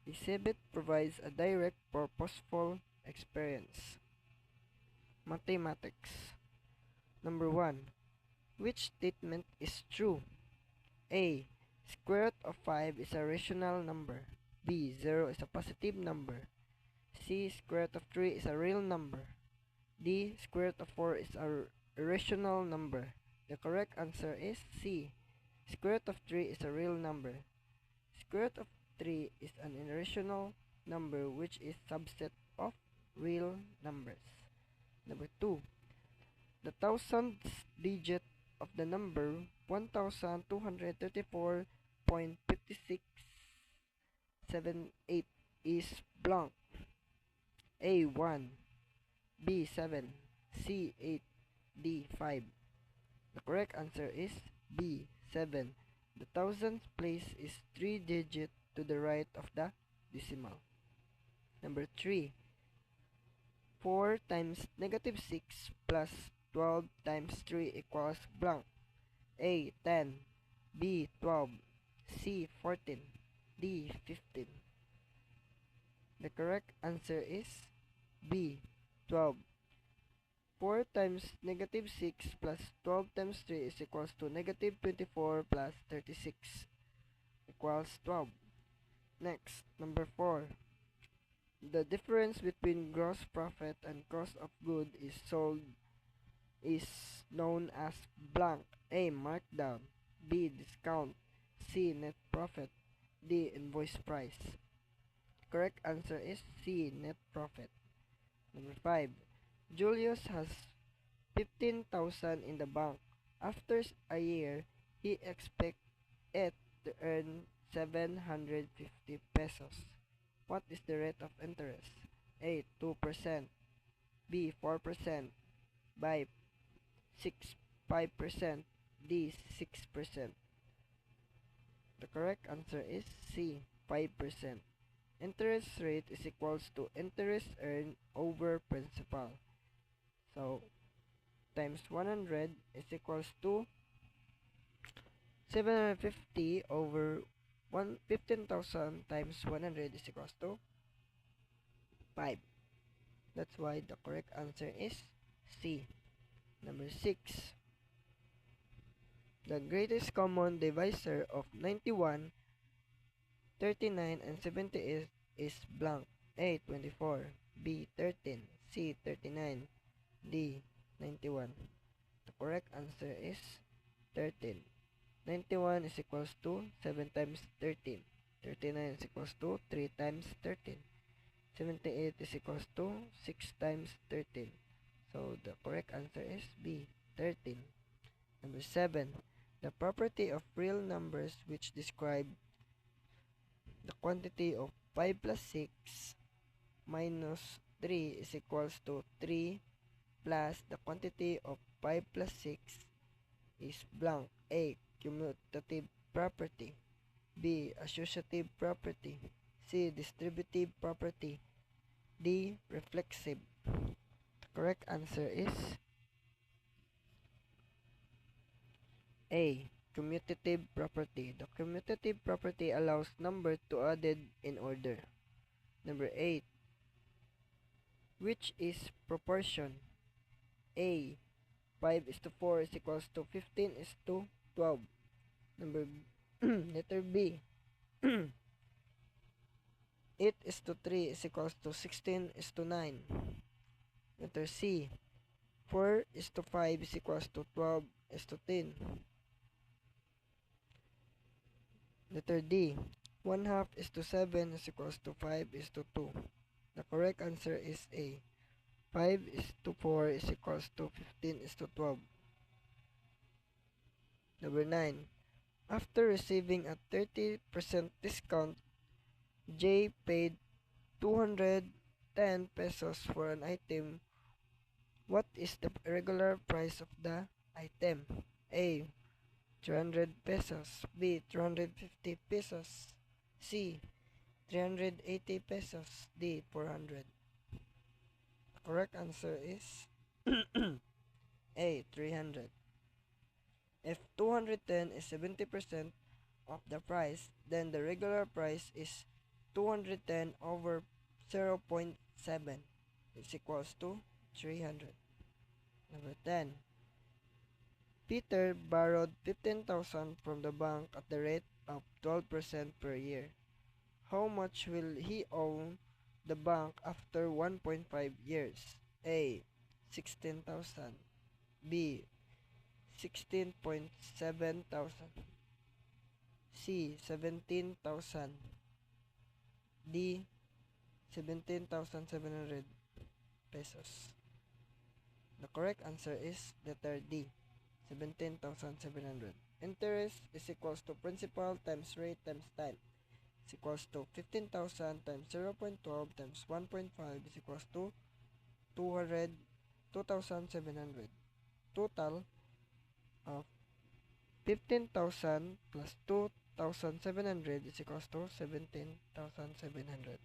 Exhibit provides a direct, purposeful experience. Mathematics. Number 1. Which statement is true? A. Square root of 5 is a rational number. B. 0 is a positive number. C. Square root of 3 is a real number. D. Square root of 4 is a irrational number. The correct answer is C. Square root of 3 is a real number. Square root of 3 is an irrational number which is subset of real numbers. Number 2. The thousandth digit of the number 1234.5678 is blank. A. 1, B. 7, C. 8, D. 5. The correct answer is B. 7. The thousandth place is 3 digits to the right of the decimal. Number 3. 4 times negative 6 plus 12 times 3 equals blank. A. 10, B. 12, C. 14, D. 15. The correct answer is B. 12. 4 times negative 6 plus 12 times 3 is equals to negative 24 plus 36 equals 12. Next, number 4. The difference between gross profit and cost of good is sold is known as blank. A. Markdown, B. Discount, C. Net profit, D. Invoice price. Correct answer is C. Net profit. Number 5. Julius has 15,000 in the bank. After a year, he expects it to earn 750 pesos. What is the rate of interest? A. 2%, B. 4%, B. 5%, D. 6%. The correct answer is C. 5%. Interest rate is equals to interest earned over principal. So, times 100 is equals to 750 over 15,000 times 100 is equals to 5. That's why the correct answer is C. Number 6. The greatest common divisor of 91, 39, and 78 is blank. A. 24, B. 13, C. 39, D. 91. The correct answer is 13. 91 is equals to 7 times 13. 39 is equals to 3 times 13. 78 is equals to 6 times 13. So the correct answer is B. 13. Number 7. The property of real numbers which describe the quantity of 5 plus 6 minus 3 is equals to 3 plus the quantity of 5 plus 6 is blank. A. Commutative property, B. Associative property, C. Distributive property, D. Reflexive. The correct answer is A. Commutative property. The commutative property allows number to added in order. Number 8. Which is proportion? A. 5 is to 4 is equals to 15 is to 12. Number letter B. 8 is to 3 is equals to 16 is to 9. Letter C. 4 is to 5 is equals to 12 is to 10. Letter D. 1 half is to 7 is equals to 5 is to 2. The correct answer is A. 5 is to 4 is equals to 15 is to 12. Number 9. After receiving a 30% discount, J paid 210 pesos for an item. What is the regular price of the item? A. 300 pesos, B. 350 pesos, C. 380 pesos, D. 400. The correct answer is A. 300. If 210 is 70% of the price, then the regular price is 210 over 0.7 is equals to 300. Number 10. Peter borrowed 15,000 from the bank at the rate of 12% per year. How much will he owe the bank after 1.5 years? A. 16,000. B. 16.7 thousand. C. 17,000. D. 17,700 pesos. The correct answer is letter D. 17,700. Interest is equals to principal times rate times time. Is equals to 15,000 times 0.12 times 1.5 is equals to 2,700. Total of 15,000 plus 2,700 is equals to 17,700.